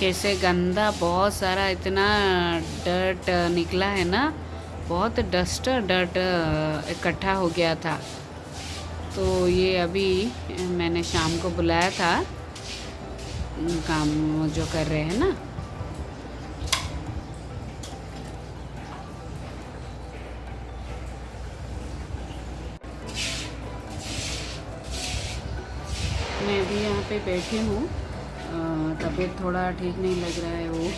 कैसे गंदा, बहुत सारा इतना डर्ट निकला है ना, बहुत डर्ट इकट्ठा हो गया था। तो ये अभी मैंने शाम को बुलाया था, काम जो कर रहे हैं ना, मैं भी यहाँ पे बैठी हूँ। तबीयत थोड़ा ठीक नहीं लग रहा है। वो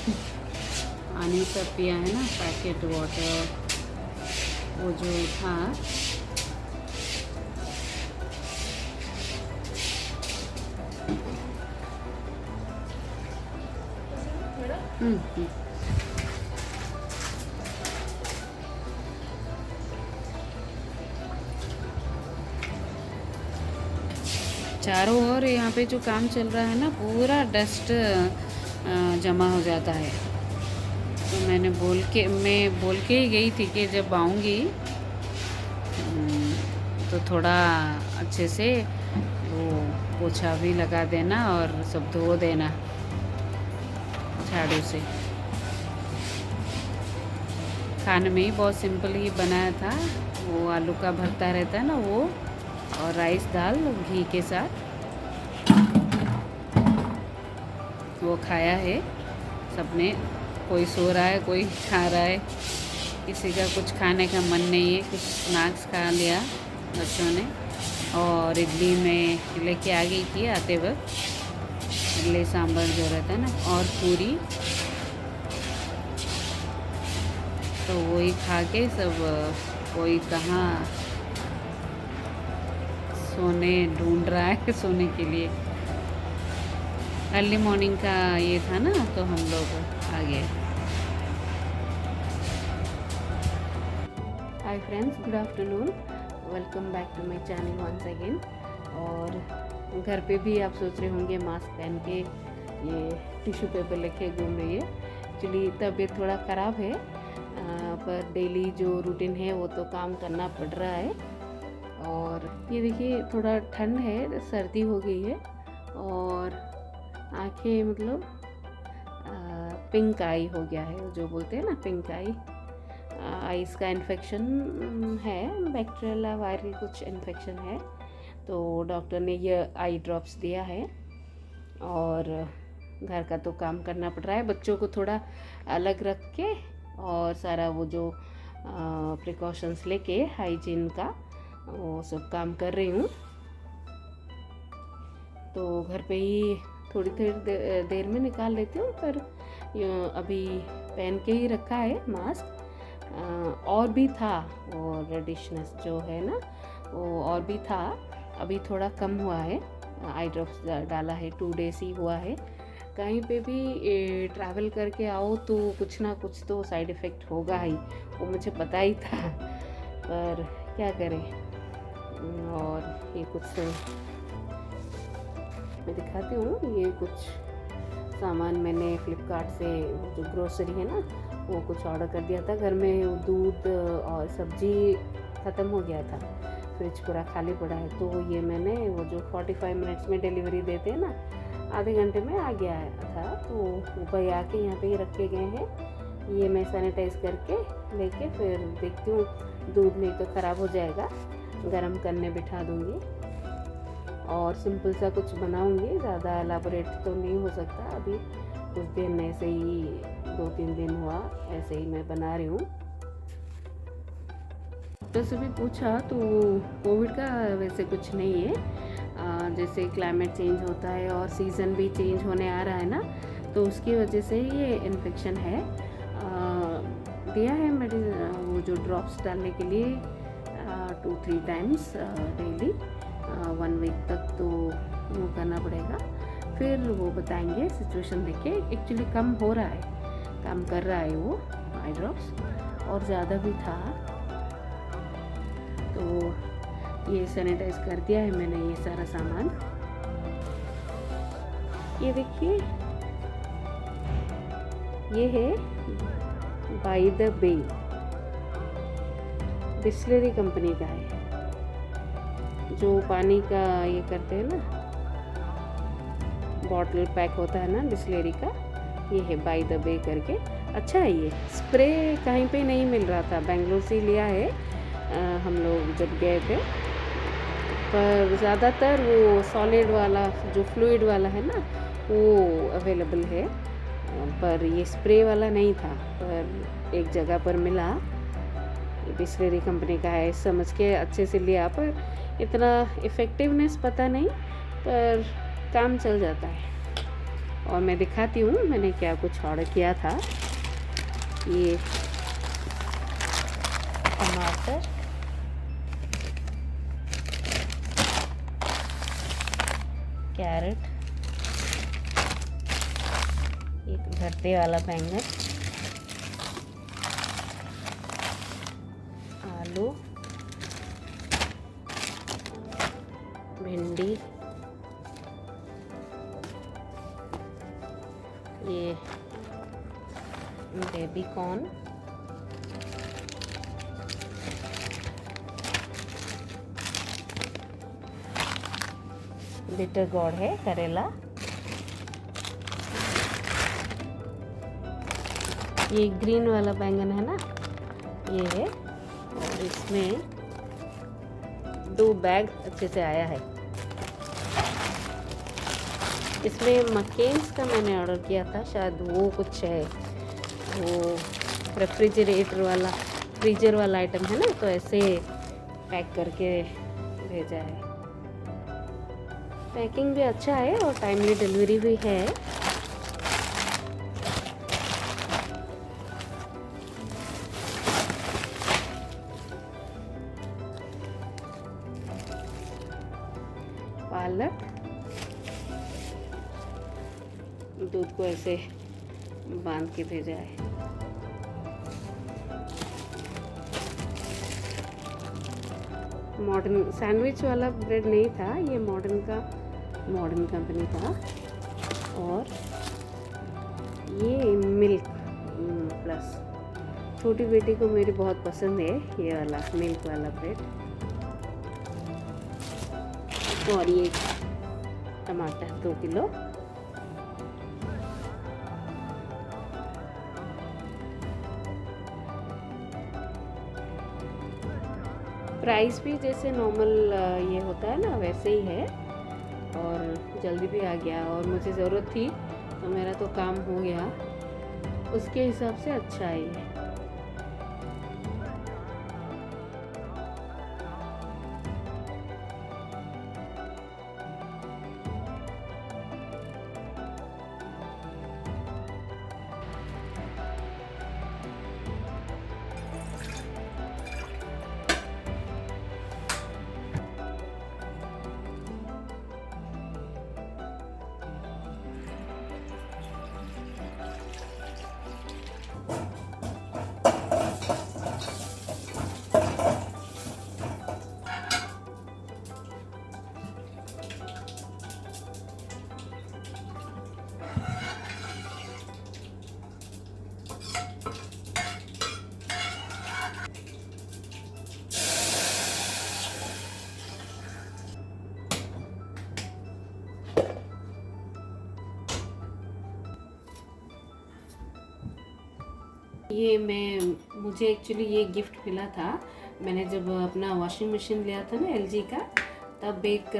पानी सब पिया है ना, पैकेट वाटर वो जो था। हम्म। चारों ओर यहाँ पे जो काम चल रहा है ना, पूरा डस्ट जमा हो जाता है। तो मैं बोल के ही गई थी कि जब आऊँगी तो थोड़ा अच्छे से वो पोछा भी लगा देना और सब धो देना झाड़ू से। खाने में ही बहुत सिंपल ही बनाया था। वो आलू का भरता रहता है ना, वो और राइस दाल घी के साथ वो खाया है सबने। कोई सो रहा है, कोई खा रहा है, किसी का कुछ खाने का मन नहीं है। कुछ स्नैक्स खा लिया बच्चों ने। और इडली में लेके आ गई थी आते वक्त, इडली सांभर जो रहता है ना, और पूरी। तो वही खा के सब कोई कहाँ सोने ढूंढ रहा है सोने के लिए। अर्ली मॉर्निंग का ये था ना, तो हम लोग आ गए। Hi friends, good afternoon, welcome back to my channel once again. और घर पे भी आप सोच रहे होंगे मास्क पहन के ये टिश्यू पेपर लेके घूम रही है। एक्चुअली तबीयत थोड़ा ख़राब है, पर डेली जो रूटीन है वो तो काम करना पड़ रहा है। और ये देखिए, थोड़ा ठंड है, सर्दी हो गई है और आंखें मतलब पिंक आई हो गया है, जो बोलते हैं ना पिंक आई। आइस का इन्फेक्शन है, बैक्टीरियल वायरल कुछ इन्फेक्शन है। तो डॉक्टर ने ये आई ड्रॉप्स दिया है और घर का तो काम करना पड़ रहा है। बच्चों को थोड़ा अलग रख के और सारा वो जो प्रिकॉशंस लेके हाइजीन का वो सब काम कर रही हूँ। तो घर पे ही थोड़ी देर में निकाल लेती हूँ, पर अभी पहन के ही रखा है मास्क। और भी था वो रेडिशनेस जो है ना, वो और भी था, अभी थोड़ा कम हुआ है। आई ड्रॉप्स डाला है, 2 डेज ही हुआ है। कहीं पे भी ट्रैवल करके आओ तो कुछ ना कुछ तो साइड इफ़ेक्ट होगा ही, वो मुझे पता ही था, पर क्या करें। और ये कुछ मैं दिखाती हूँ। ये कुछ सामान मैंने फ्लिपकार्ट से, जो ग्रोसरी है ना, वो कुछ ऑर्डर कर दिया था। घर में दूध और सब्जी ख़त्म हो गया था, फ्रिज पूरा खाली पड़ा है। तो ये मैंने वो जो 45 मिनट्स में डिलीवरी देते हैं ना, आधे घंटे में आ गया था। तो वो भाई आके यहाँ पे ही रख के गए हैं। ये मैं सैनिटाइज़ करके लेके फिर देखती हूँ, दूध नहीं तो ख़राब हो जाएगा, गर्म करने बिठा दूँगी और सिंपल सा कुछ बनाऊँगी। ज़्यादा एलाबोरेट तो नहीं हो सकता। अभी कुछ दिन ऐसे ही, 2-3 दिन हुआ ऐसे ही मैं बना रही हूँ। डॉक्टर से भी पूछा तो कोविड का वैसे कुछ नहीं है। जैसे क्लाइमेट चेंज होता है और सीज़न भी चेंज होने आ रहा है ना, तो उसकी वजह से ये इन्फेक्शन है। दिया है वो जो ड्रॉप्स डालने के लिए 2-3 टाइम्स डेली, 1 वीक तक तो वो करना पड़ेगा। फिर वो बताएंगे सिचुएशन देख के। एक्चुअली कम हो रहा है, काम कर रहा है वो आई ड्रॉप्स, और ज़्यादा भी था। तो ये सैनिटाइज कर दिया है मैंने ये सारा सामान। ये देखिए, ये है by the way, Bisleri company का है, जो पानी का ये करते हैं ना, बॉटल पैक होता है ना बिस्लरी का, ये है बाय द बे करके, अच्छा है। ये स्प्रे कहीं पे नहीं मिल रहा था, बेंगलोर से लिया है हम लोग जब गए थे, पर ज़्यादातर वो सॉलिड वाला जो फ्लूइड वाला है ना वो अवेलेबल है, पर ये स्प्रे वाला नहीं था। पर एक जगह पर मिला, बिस्लेरी कंपनी का है, समझ के अच्छे से लिया, पर इतना इफ़ेक्टिवनेस पता नहीं, पर काम चल जाता है। और मैं दिखाती हूँ मैंने क्या कुछ ऑर्डर किया था। ये टमाटर, कैरेट, एक भरते वाला बैंगन, आलू, भिंडी, ये बेबी कॉर्न, बिटर गॉड है, करेला, ये ग्रीन वाला बैंगन है ना, ये है। और इसमें 2 बैग अच्छे से आया है। इसमें मकेन्स का मैंने ऑर्डर किया था, शायद वो कुछ है, वो रेफ्रिजरेटर वाला, फ्रीजर वाला आइटम है ना, तो ऐसे पैक करके भेजा है। पैकिंग भी अच्छा है और टाइमली डिलीवरी भी है। पालक, दूध को ऐसे बांध के भेजा है। मॉडर्न सैंडविच वाला ब्रेड नहीं था, ये मॉडर्न कंपनी था। और ये मिल्क प्लस, छोटी बेटी को मेरी बहुत पसंद है ये वाला मिल्क वाला ब्रेड। और ये टमाटर 2 किलो, प्राइस भी जैसे नॉर्मल ये होता है ना वैसे ही है, और जल्दी भी आ गया, और मुझे ज़रूरत थी तो मेरा तो काम हो गया, उसके हिसाब से अच्छा है ये। ये मुझे एक्चुअली ये गिफ्ट मिला था, मैंने जब अपना वॉशिंग मशीन लिया था ना LG का, तब एक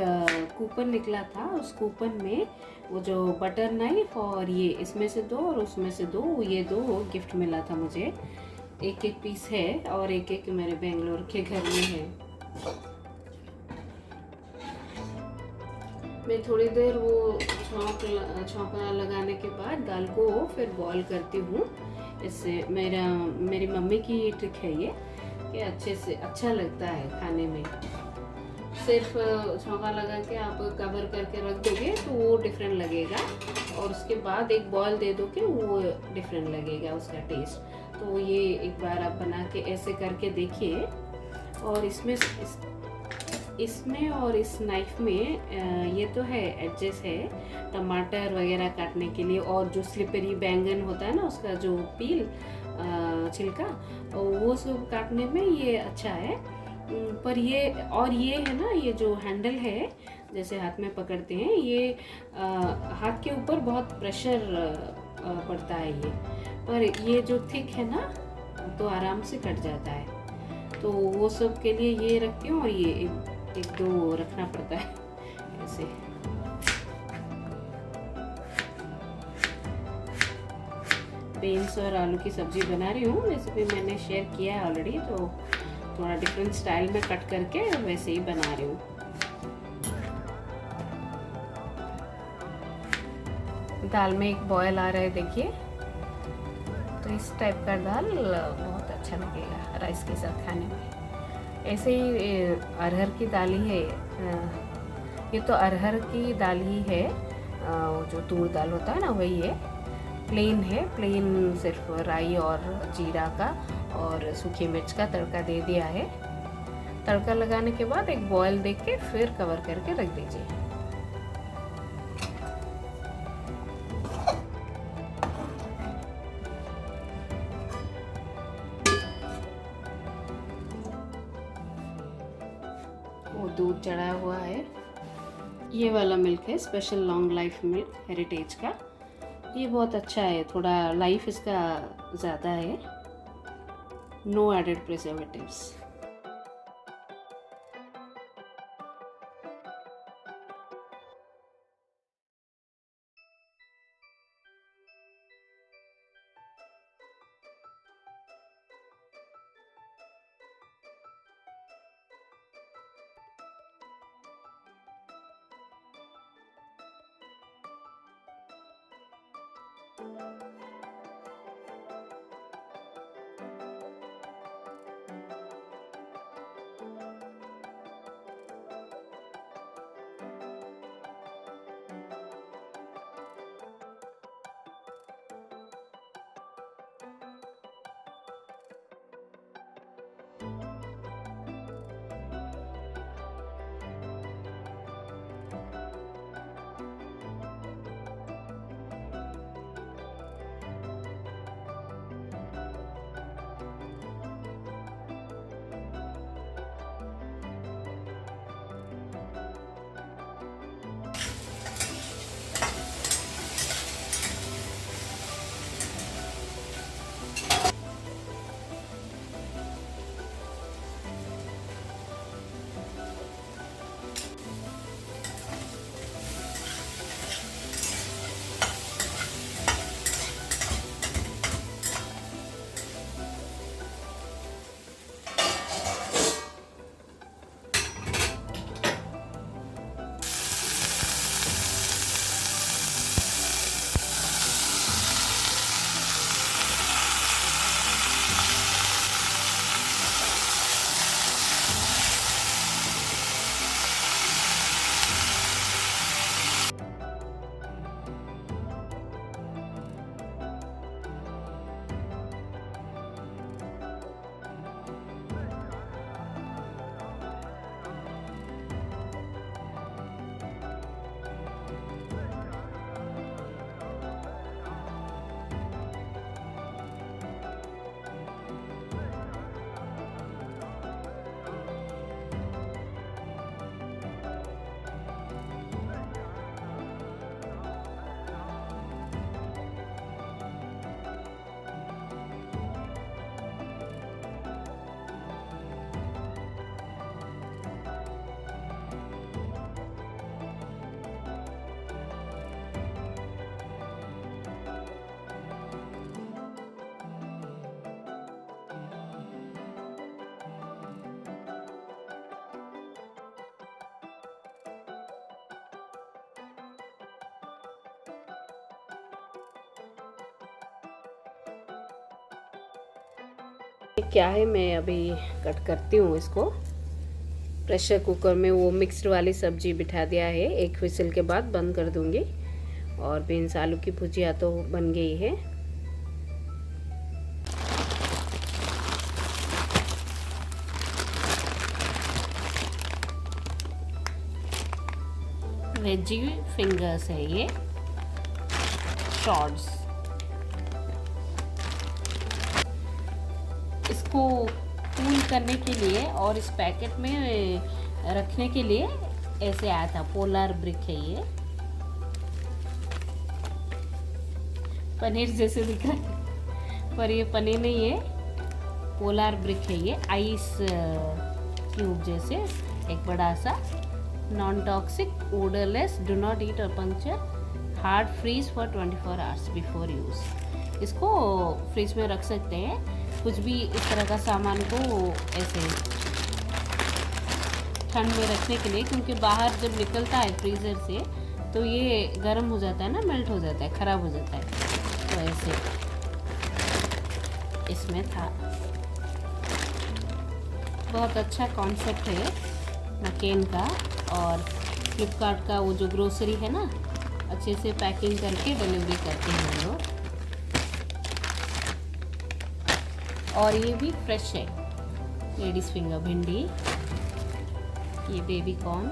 कूपन निकला था। उस कूपन में वो जो बटर नाइफ और ये इसमें से 2 और उसमें से 2, ये 2 गिफ्ट मिला था मुझे। एक पीस है और एक मेरे बेंगलोर के घर में है। मैं थोड़ी देर वो छौंका लगाने के बाद दाल को फिर बॉईल करती हूँ। इससे मेरी मम्मी की ट्रिक है ये, कि अच्छे से अच्छा लगता है खाने में। सिर्फ छौंका लगा के आप कवर करके रख दोगे तो वो डिफरेंट लगेगा, और उसके बाद एक बॉईल दे दोगे वो डिफरेंट लगेगा उसका टेस्ट। तो ये एक बार आप बना के ऐसे करके देखिए। और इसमें और इस नाइफ में ये तो है एडजस्ट है टमाटर वगैरह काटने के लिए, और जो स्लिपरी बैंगन होता है ना उसका जो पील छिलका, वो सब काटने में ये अच्छा है। पर ये है ना, ये जो हैंडल है जैसे हाथ में पकड़ते हैं, ये हाथ के ऊपर बहुत प्रेशर पड़ता है ये, पर ये जो थिक है ना तो आराम से कट जाता है। तो वो सब के लिए ये रखती हूँ, और ये एक दो रखना पड़ता है ऐसे। बीन्स और आलू की सब्जी बना रही हूँ, रेसिपी मैंने शेयर किया है ऑलरेडी, तो थोड़ा डिफरेंट स्टाइल में कट करके वैसे ही बना रही हूँ। दाल में एक बॉयल आ रहा है देखिए, तो इस टाइप का दाल बहुत अच्छा लगेगा राइस के साथ खाने में। ऐसे ही अरहर की दाल ही है, ये तो अरहर की दाल ही है, जो तूर दाल होता है ना वही है, प्लेन है, प्लेन सिर्फ राई और जीरा का और सूखी मिर्च का तड़का दे दिया है। तड़का लगाने के बाद एक बॉयल दे के फिर कवर करके रख दीजिए। वो दूध चढ़ा हुआ है, ये वाला मिल्क है special long life milk heritage का। ये बहुत अच्छा है, थोड़ा लाइफ इसका ज़्यादा है, नो एडेड प्रिजर्वेटिव्स। क्या है, मैं अभी कट करती हूँ इसको। प्रेशर कुकर में वो मिक्स्ड वाली सब्जी बिठा दिया है, एक विसल के बाद बंद कर दूँगी। और बीन्स आलू की भुजिया तो बन गई है। वेजी फिंगर्स है ये, शॉर्ट्स। इसको कूल करने के लिए और इस पैकेट में रखने के लिए ऐसे आया था, पोलर ब्रिक है ये। पनीर जैसे दिख रहा है, पर ये पनीर नहीं है, पोलार ब्रिक है ये, आइस क्यूब जैसे एक बड़ा सा। Non toxic, odourless, do not eat और puncture, hard freeze for 24 hours before use. इसको फ्रिज में रख सकते हैं, कुछ भी इस तरह का सामान को ऐसे ठंड में रखने के लिए, क्योंकि बाहर जब निकलता है फ्रीज़र से तो ये गर्म हो जाता है ना, मेल्ट हो जाता है, ख़राब हो जाता है। तो ऐसे इसमें था। बहुत अच्छा कॉन्सेप्ट है मैकेन का, और फ्लिपकार्ट का वो जो ग्रोसरी है ना, अच्छे से पैकिंग करके डिलीवरी करते हैं हम लोग। और ये भी फ्रेश है, लेडीज़ फिंगर भिंडी, ये बेबी कॉर्न,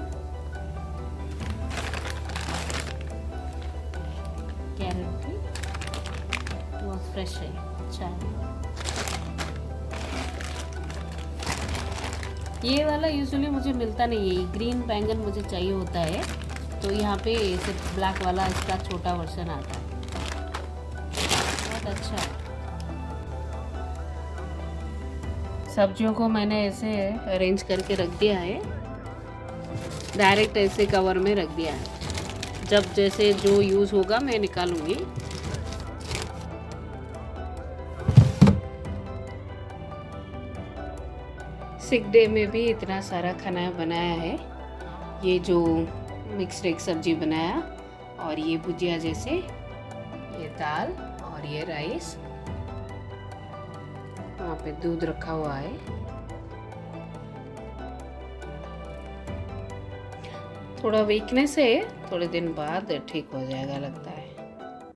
कैरेट भी बहुत फ्रेश है, अच्छा है। ये वाला यूजुअली मुझे मिलता नहीं है, ग्रीन बैंगन मुझे चाहिए होता है, तो यहाँ पे सिर्फ ब्लैक वाला इसका छोटा वर्जन आता है, बहुत अच्छा है। सब्जियों को मैंने ऐसे अरेंज करके रख दिया है, डायरेक्ट ऐसे कवर में रख दिया है, जब जैसे जो यूज़ होगा मैं निकालूंगी। सिक डे में भी इतना सारा खाना बनाया है, ये जो मिक्स्ड एग सब्जी बनाया, और ये भुजिया जैसे, ये दाल, और ये राइस, वहाँ पे दूध रखा हुआ है। थोड़ा वीकनेस है, थोड़े दिन बाद ठीक हो जाएगा लगता है।